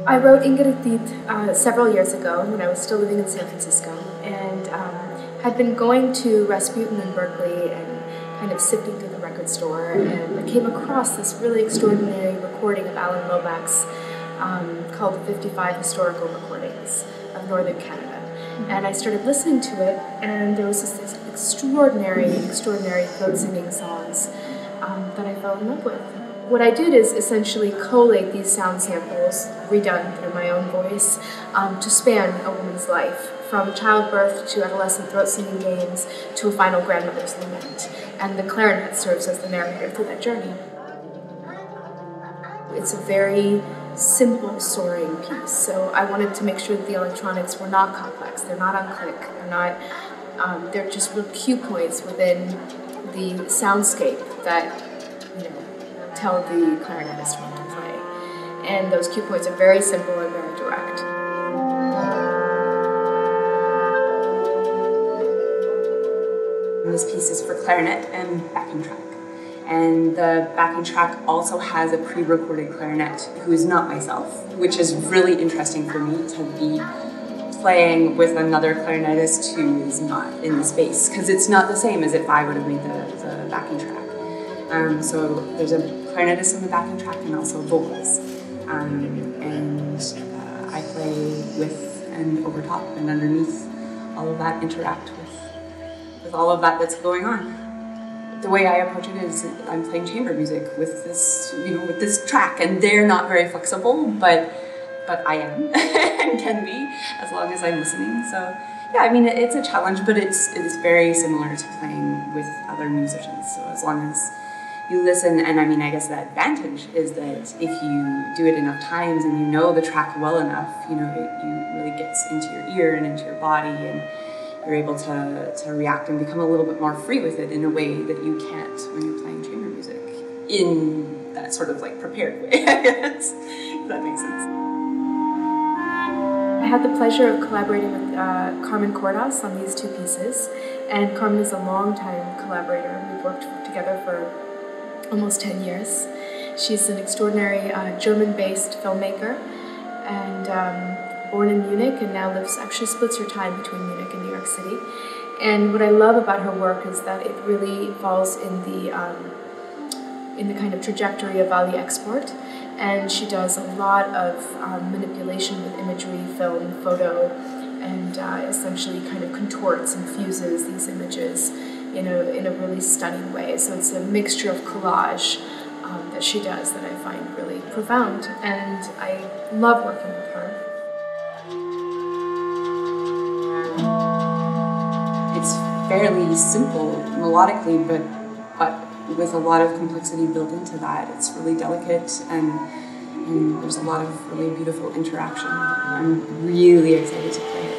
I wrote Inngerutit several years ago when I was still living in San Francisco, and had been going to Rasputin in Berkeley and kind of sifting through the record store, and I came across this really extraordinary recording of Alan Lomax's called the 55 Historical Recordings of Northern Canada. And I started listening to it, and there was this extraordinary throat singing songs that I fell in love with. What I did is essentially collate these sound samples, redone through my own voice, to span a woman's life, from childbirth to adolescent throat singing games to a final grandmother's lament. And the clarinet serves as the narrator through that journey. It's a very simple, soaring piece, so I wanted to make sure that the electronics were not complex. They're not on click. They're just real cue points within the soundscape that tell the clarinetist what to play. And those cue points are very simple and very direct. This piece is for clarinet and backing track. And the backing track also has a pre-recorded clarinet who is not myself, which is really interesting for me to be playing with another clarinetist who is not in the space, because it's not the same as if I would have made the backing track. So there's a clarinetist on the backing track and also vocals. I play with and over top and underneath all of that, interact with all of that that's going on. The way I approach it is I'm playing chamber music with this, with this track, and they're not very flexible, but I am and can be as long as I'm listening. So yeah, I mean it's a challenge, but it's very similar to playing with other musicians. So as long as you listen, and I mean I guess the advantage is that if you do it enough times and you know the track well enough, it really gets into your ear and into your body, and you're able to react and become a little bit more free with it in a way that you can't when you're playing chamber music in that sort of like prepared way, I guess, if that makes sense. I had the pleasure of collaborating with Carmen Cordas on these two pieces, and Carmen is a long-time collaborator. We've worked together for almost 10 years. She's an extraordinary German-based filmmaker, and born in Munich and now actually splits her time between Munich and New York City. And what I love about her work is that it really falls in the kind of trajectory of value export, and she does a lot of manipulation with imagery, film, photo, and essentially kind of contorts and fuses these images in a really stunning way. So it's a mixture of collage that she does that I find really profound, and I love working with her. It's fairly simple melodically, but with a lot of complexity built into that. It's really delicate, and there's a lot of really beautiful interaction. I'm really excited to play it.